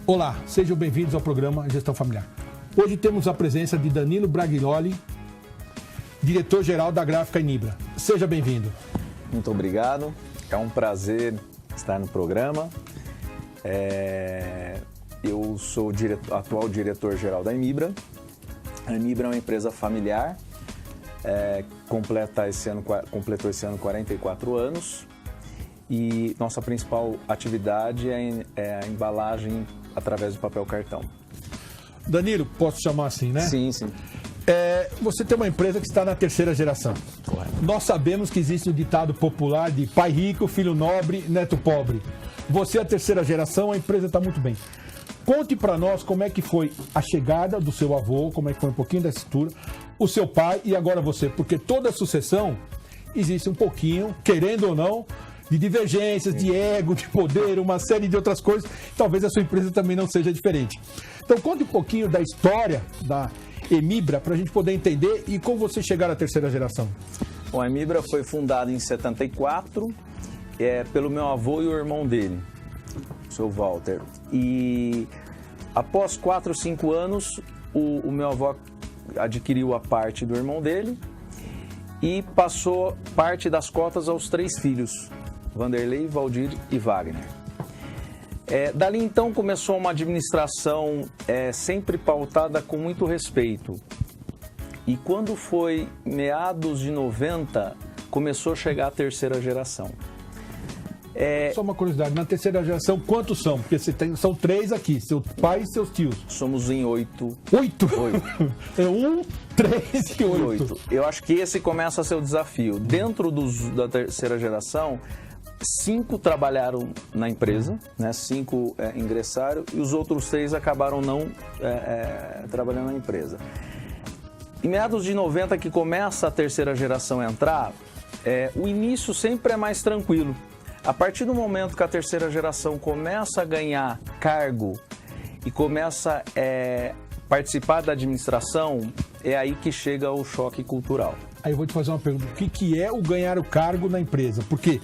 Olá, sejam bem-vindos ao programa Gestão Familiar. Hoje temos a presença de Danilo Braghiroli, diretor-geral da Gráfica Enibra. Seja bem-vindo. Muito obrigado, é um prazer estar no programa. Eu sou o atual diretor-geral da Enibra. A Enibra é uma empresa familiar, completou esse ano 44 anos e nossa principal atividade é a embalagem através do papel cartão. Danilo, posso chamar assim, né? Sim, sim. Você tem uma empresa que está na terceira geração. Correto. Nós sabemos que existe o ditado popular de pai rico, filho nobre, neto pobre. Você é a terceira geração, a empresa está muito bem. Conte para nós como é que foi a chegada do seu avô, como é que foi um pouquinho da estrutura, o seu pai e agora você. Porque toda sucessão existe um pouquinho, querendo ou não, de divergências, de ego, de poder, uma série de outras coisas. Talvez a sua empresa também não seja diferente. Então conte um pouquinho da história da Enibra para a gente poder entender e como você chegar à terceira geração. Bom, a Enibra foi fundada em 74 pelo meu avô e o irmão dele, o seu Walter. E após 4 ou 5 anos, o meu avô adquiriu a parte do irmão dele e passou parte das cotas aos 3 filhos, Vanderlei, Valdir e Wagner. Dali então começou uma administração sempre pautada com muito respeito. E quando foi meados de 90, começou a chegar a terceira geração. Só uma curiosidade, na terceira geração quantos são? Porque são 3 aqui, seu pai e seus tios. Somos em 8. 8? 8. 1, 3 e 8. Eu acho que esse começa a ser o desafio. Dentro da terceira geração, 5 trabalharam na empresa, né? 5 ingressaram e os outros 6 acabaram não trabalhando na empresa. Em meados de 90 que começa a terceira geração a entrar, o início sempre é mais tranquilo. A partir do momento que a terceira geração começa a ganhar cargo e começa a participar da administração, é aí que chega o choque cultural. Aí eu vou te fazer uma pergunta. O que é o ganhar o cargo na empresa? Porque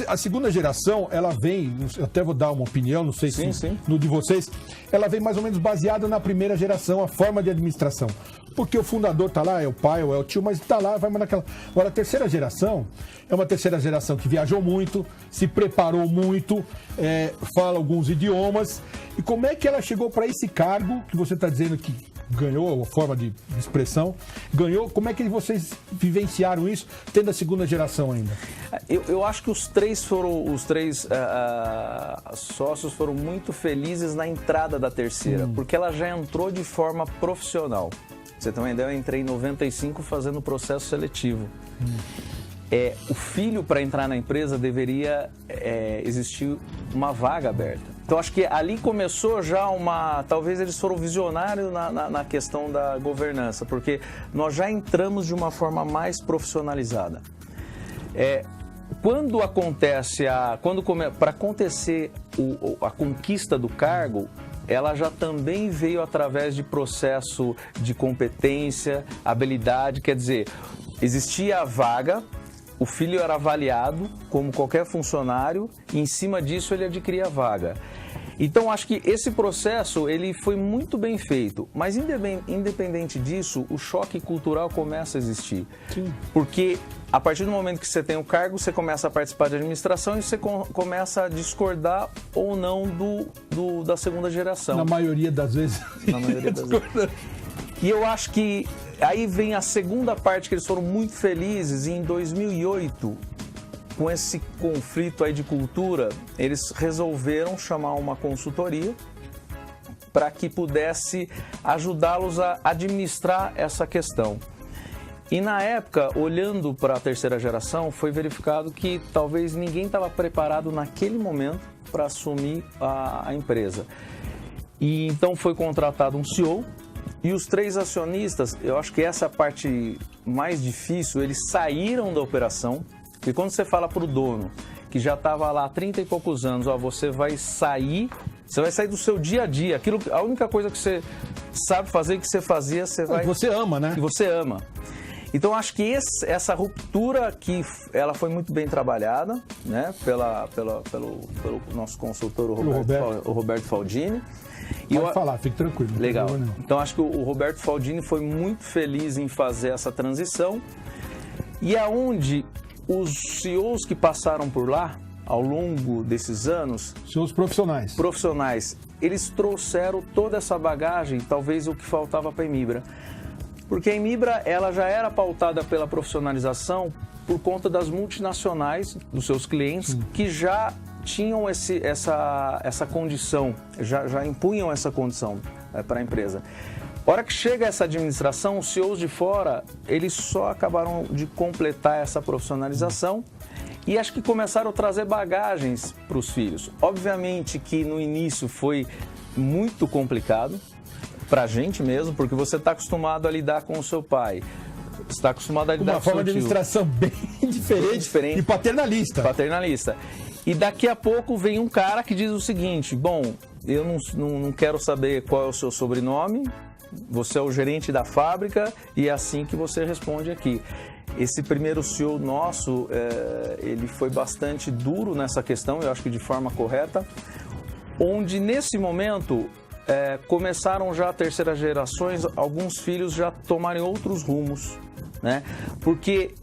a segunda geração, ela vem, eu até vou dar uma opinião, não sei se no de vocês, ela vem mais ou menos baseada na primeira geração, a forma de administração. Porque o fundador está lá, é o pai ou é o tio, mas está lá, vai naquela. Agora, a terceira geração é uma terceira geração que viajou muito, se preparou muito, fala alguns idiomas. E como é que ela chegou para esse cargo que você está dizendo que ganhou, a forma de expressão, ganhou? Como é que vocês vivenciaram isso, tendo a segunda geração ainda? Eu acho que os três sócios foram muito felizes na entrada da terceira, porque ela já entrou de forma profissional. Você tem uma ideia, eu entrei em 95 fazendo o processo seletivo. O filho, para entrar na empresa, deveria existir uma vaga aberta. Então, acho que ali começou já talvez eles foram visionários na questão da governança, porque nós já entramos de uma forma mais profissionalizada. Quando acontece para acontecer a conquista do cargo, ela já também veio através de processo de competência, habilidade, quer dizer, existia a vaga, o filho era avaliado como qualquer funcionário e em cima disso ele adquiria a vaga. Então acho que esse processo ele foi muito bem feito, mas independente disso, o choque cultural começa a existir. Sim. Porque a partir do momento que você tem o cargo, você começa a participar de administração e você começa a discordar ou não da segunda geração. Na maioria das vezes. Na maioria das vezes. E eu acho que aí vem a segunda parte que eles foram muito felizes e em 2008, com esse conflito aí de cultura, eles resolveram chamar uma consultoria para que pudesse ajudá-los a administrar essa questão. E na época, olhando para a terceira geração, foi verificado que talvez ninguém estava preparado naquele momento para assumir a empresa. E então foi contratado um CEO e os 3 acionistas, eu acho que essa é a parte mais difícil, eles saíram da operação. E quando você fala para o dono, que já estava lá há 30 e poucos anos, você vai sair do seu dia a dia, a única coisa que você sabe fazer, que você fazia, você vai... Você ama, né? E você ama. Então, acho que essa ruptura que ela foi muito bem trabalhada, né, pelo nosso consultor, o Roberto Faldini. Pode falar, fique tranquilo. Legal. Então, acho que o Roberto Faldini foi muito feliz em fazer essa transição. E aonde os CEOs que passaram por lá, ao longo desses anos... CEOs profissionais. Eles trouxeram toda essa bagagem, talvez o que faltava para a Emibra. Porque a Emibra, ela já era pautada pela profissionalização por conta das multinacionais, dos seus clientes, que já tinham essa condição, já impunham essa condição para a empresa. A hora que chega essa administração, os CEOs de fora, eles só acabaram de completar essa profissionalização e acho que começaram a trazer bagagens para os filhos. Obviamente que no início foi muito complicado, para a gente mesmo, porque você está acostumado a lidar com o seu pai, está acostumado a lidar com o seu tio. Uma forma de administração bem diferente e paternalista. E daqui a pouco vem um cara que diz o seguinte, bom, eu não quero saber qual é o seu sobrenome, você é o gerente da fábrica e é assim que você responde aqui. Esse primeiro CEO nosso, ele foi bastante duro nessa questão, eu acho que de forma correta, onde nesse momento... começaram já a terceira gerações, alguns filhos já tomarem outros rumos, né? Porque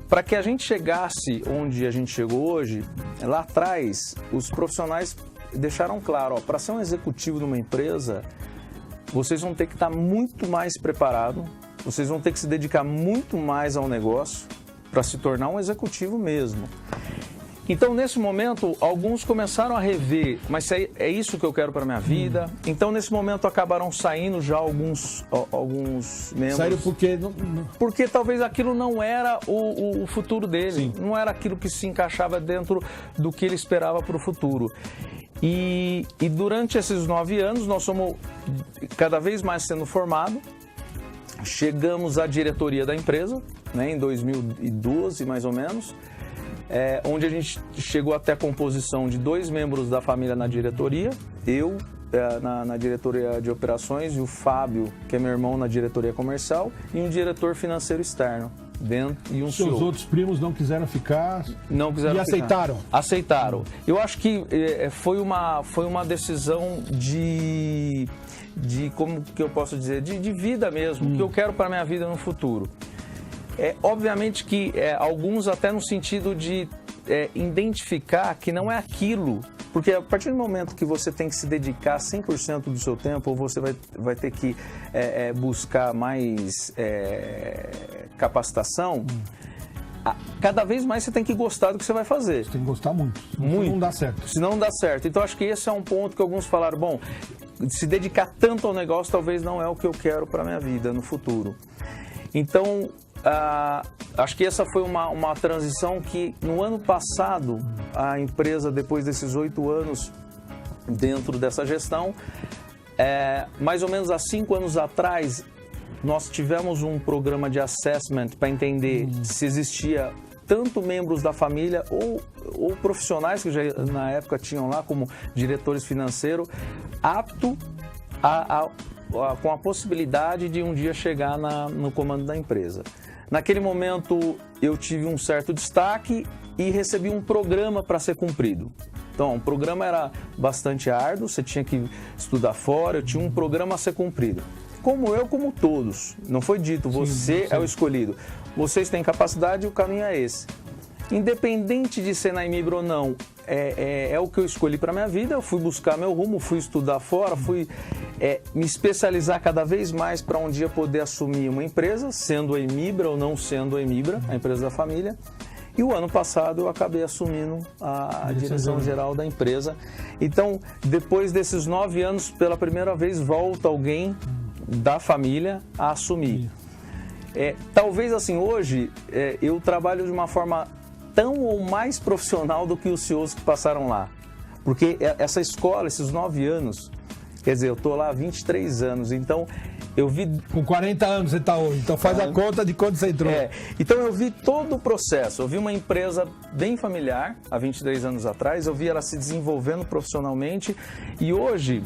para que a gente chegasse onde a gente chegou hoje, lá atrás, os profissionais deixaram claro, para ser um executivo de uma empresa, vocês vão ter que estar muito mais preparado, vocês vão ter que se dedicar muito mais ao negócio para se tornar um executivo mesmo. Então, nesse momento, alguns começaram a rever, mas é isso que eu quero para a minha vida. Então, nesse momento, acabaram saindo já alguns membros. Saíram porque... Porque talvez aquilo não era o futuro dele. Sim. Não era aquilo que se encaixava dentro do que ele esperava para o futuro. E durante esses 9 anos, nós somos cada vez mais sendo formados. Chegamos à diretoria da empresa, né, em 2012, mais ou menos. Onde a gente chegou até a composição de 2 membros da família na diretoria, eu na diretoria de operações e o Fábio, que é meu irmão, na diretoria comercial, e um diretor financeiro externo. E um CEO. Seus outros primos não quiseram ficar? Não quiseram ficar. Aceitaram? Aceitaram. Eu acho que foi uma decisão de como que eu posso dizer, de vida mesmo, que eu quero para a minha vida no futuro. Obviamente que alguns até no sentido de identificar que não é aquilo, porque a partir do momento que você tem que se dedicar 100% do seu tempo, ou você vai ter que buscar mais capacitação, cada vez mais você tem que gostar do que você vai fazer. Você tem que gostar muito. Muito. Não dá certo. Senão não dá certo. Então acho que esse é um ponto que alguns falaram, bom, se dedicar tanto ao negócio talvez não é o que eu quero para a minha vida no futuro. Então, acho que essa foi uma transição que no ano passado a empresa, depois desses 8 anos dentro dessa gestão, mais ou menos há 5 anos atrás, nós tivemos um programa de assessment para entender se existia tanto membros da família ou profissionais que já na época tinham lá como diretores financeiros apto com a possibilidade de um dia chegar no comando da empresa. Naquele momento eu tive um certo destaque e recebi um programa para ser cumprido. Então, o programa era bastante árduo, você tinha que estudar fora, eu tinha um programa a ser cumprido. Como todos, não foi dito, você é o escolhido. Vocês têm capacidade e o caminho é esse. Independente de ser na Emibra ou não, é o que eu escolhi para a minha vida, eu fui buscar meu rumo, fui estudar fora, fui me especializar cada vez mais para um dia poder assumir uma empresa, sendo a Emibra ou não sendo a Emibra, a empresa da família. E o ano passado eu acabei assumindo a direção geral da empresa. Então, depois desses 9 anos, pela primeira vez, volta alguém da família a assumir. Talvez assim, hoje, eu trabalho de uma forma tão ou mais profissional do que os CEOs que passaram lá. Porque essa escola, esses 9 anos, quer dizer, eu estou lá há 23 anos, então eu vi... Com 40 anos você está hoje, então faz a conta de quando você entrou. Então eu vi todo o processo, eu vi uma empresa bem familiar, há 23 anos atrás, eu vi ela se desenvolvendo profissionalmente e hoje,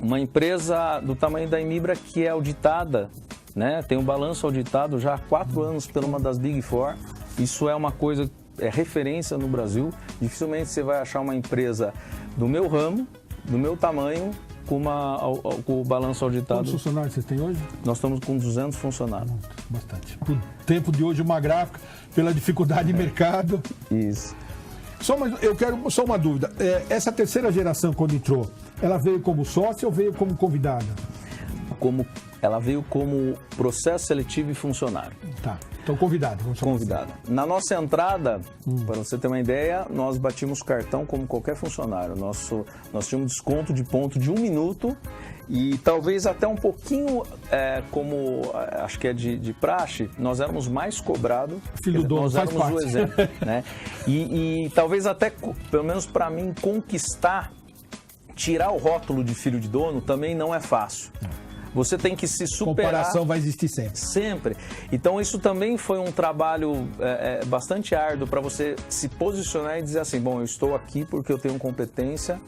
uma empresa do tamanho da Emibra que é auditada né? Tem um balanço auditado já há 4 anos por uma das Big Four. Isso é uma coisa, é referência no Brasil. Dificilmente você vai achar uma empresa do meu ramo, do meu tamanho, com o balanço auditado. Quantos funcionários vocês têm hoje? Nós estamos com 200 funcionários. Bastante. Por tempo de hoje, uma gráfica, pela dificuldade de mercado. Isso. Eu quero só uma dúvida. Essa terceira geração, quando entrou, ela veio como sócia ou veio como convidada? Ela veio como processo seletivo e funcionário. Tá. Então, convidada. Convidada. Na nossa entrada, para você ter uma ideia, nós batimos cartão como qualquer funcionário. Nós tínhamos desconto de ponto de 1 minuto e talvez até um pouquinho, como acho que é de praxe, nós éramos mais cobrados. Filho do dono, nós éramos o exemplo. Né? E talvez até, pelo menos para mim, tirar o rótulo de filho de dono também não é fácil. Você tem que se superar. Comparação vai existir sempre. Sempre. Então isso também foi um trabalho bastante árduo para você se posicionar e dizer assim, bom, eu estou aqui porque eu tenho competência.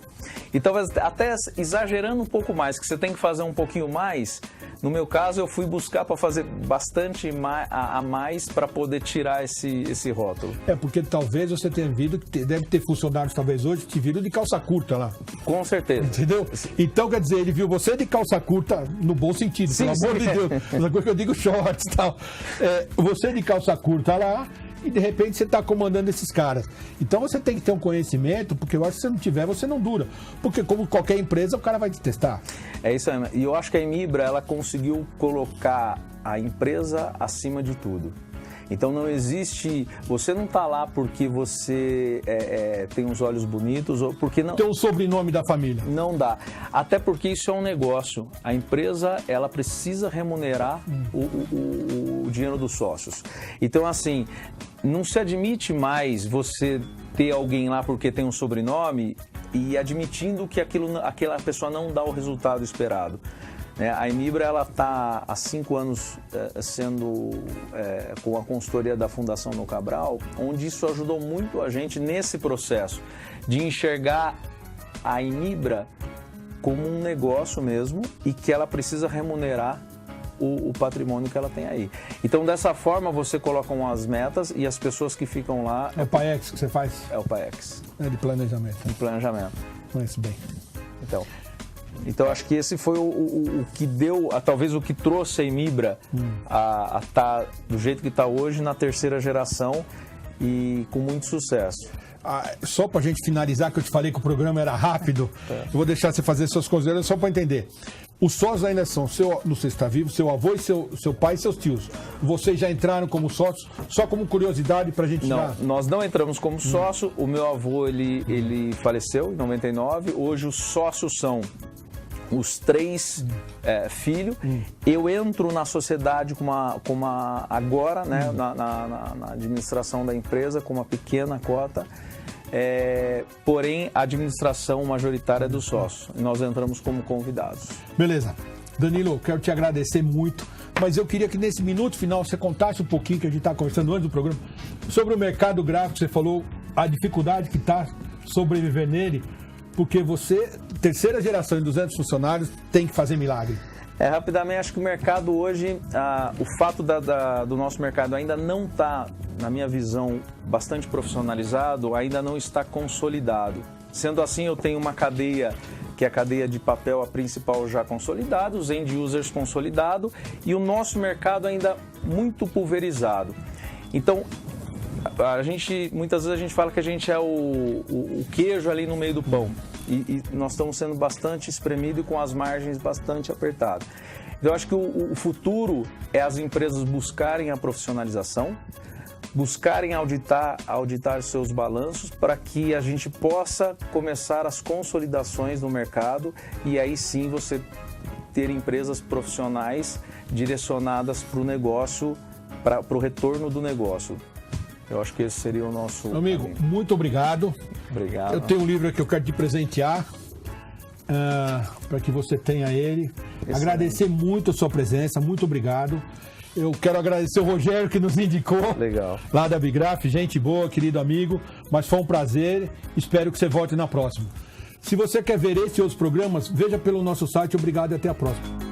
E talvez até exagerando um pouco mais, que você tem que fazer um pouquinho mais. No meu caso, eu fui buscar para fazer bastante a mais para poder tirar esse rótulo. Porque talvez você tenha vindo, deve ter funcionários talvez hoje que viram de calça curta lá. Com certeza. Entendeu? Então, quer dizer, ele viu você de calça curta no bom sentido, sim, pelo amor de Deus. Uma coisa que eu digo shorts e tal. Você de calça curta lá e de repente você está comandando esses caras. Então você tem que ter um conhecimento, porque eu acho que se você não tiver, você não dura. Porque como qualquer empresa, o cara vai te testar. É isso aí. E eu acho que a Inmibra, ela conseguiu colocar a empresa acima de tudo. Então não existe, você não está lá porque você tem os olhos bonitos ou porque não... Tem um sobrenome da família. Não dá. Até porque isso é um negócio. A empresa, ela precisa remunerar o dinheiro dos sócios. Então assim, não se admite mais você ter alguém lá porque tem um sobrenome e admitindo que aquela pessoa não dá o resultado esperado. A Inmibra, ela está há 5 anos sendo com a consultoria da Fundação No Cabral, onde isso ajudou muito a gente nesse processo de enxergar a Inmibra como um negócio mesmo e que ela precisa remunerar o patrimônio que ela tem aí. Então, dessa forma, você coloca umas metas e as pessoas que ficam lá... É o PAEX que você faz? É o PAEX. É de planejamento. De planejamento. Conheço bem. Então, acho que esse foi o que deu, talvez o que trouxe a Inmibra a estar do jeito que está hoje na terceira geração e com muito sucesso. Só para a gente finalizar, que eu te falei que o programa era rápido, eu vou deixar você fazer suas considerações só para entender. Os sócios ainda são, não sei se está vivo, seu avô e seu pai e seus tios. Vocês já entraram como sócios, só como curiosidade para a gente... Não, nós não entramos como sócio. O meu avô, ele faleceu em 99. Hoje os sócios são os 3 filhos. Eu entro na sociedade agora, né, na administração da empresa, com uma pequena cota. Porém, a administração majoritária é dos sócios. Nós entramos como convidados. Beleza. Danilo, quero te agradecer muito, mas eu queria que nesse minuto final você contasse um pouquinho, que a gente está conversando antes do programa, sobre o mercado gráfico. Você falou a dificuldade que está sobreviver nele, porque você, terceira geração de 200 funcionários, tem que fazer milagre. Rapidamente, acho que o mercado hoje, o fato do nosso mercado ainda não está, na minha visão, bastante profissionalizado, ainda não está consolidado. Sendo assim, eu tenho uma cadeia, que é a cadeia de papel, a principal já consolidada, os end users consolidado, e o nosso mercado ainda muito pulverizado. Então, muitas vezes a gente fala que a gente é o queijo ali no meio do pão. E nós estamos sendo bastante espremidos e com as margens bastante apertadas. Então, eu acho que o futuro é as empresas buscarem a profissionalização, buscarem auditar seus balanços para que a gente possa começar as consolidações no mercado e aí sim você ter empresas profissionais direcionadas para o negócio, para o retorno do negócio. Eu acho que esse seria o nosso... Meu amigo, muito obrigado. Obrigado. Eu tenho um livro aqui que eu quero te presentear, para que você tenha ele. Excelente. Agradecer muito a sua presença, muito obrigado. Eu quero agradecer o Rogério que nos indicou. Legal. Lá da Bigraf, gente boa, querido amigo. Mas foi um prazer, espero que você volte na próxima. Se você quer ver esse e outros programas, veja pelo nosso site. Obrigado e até a próxima.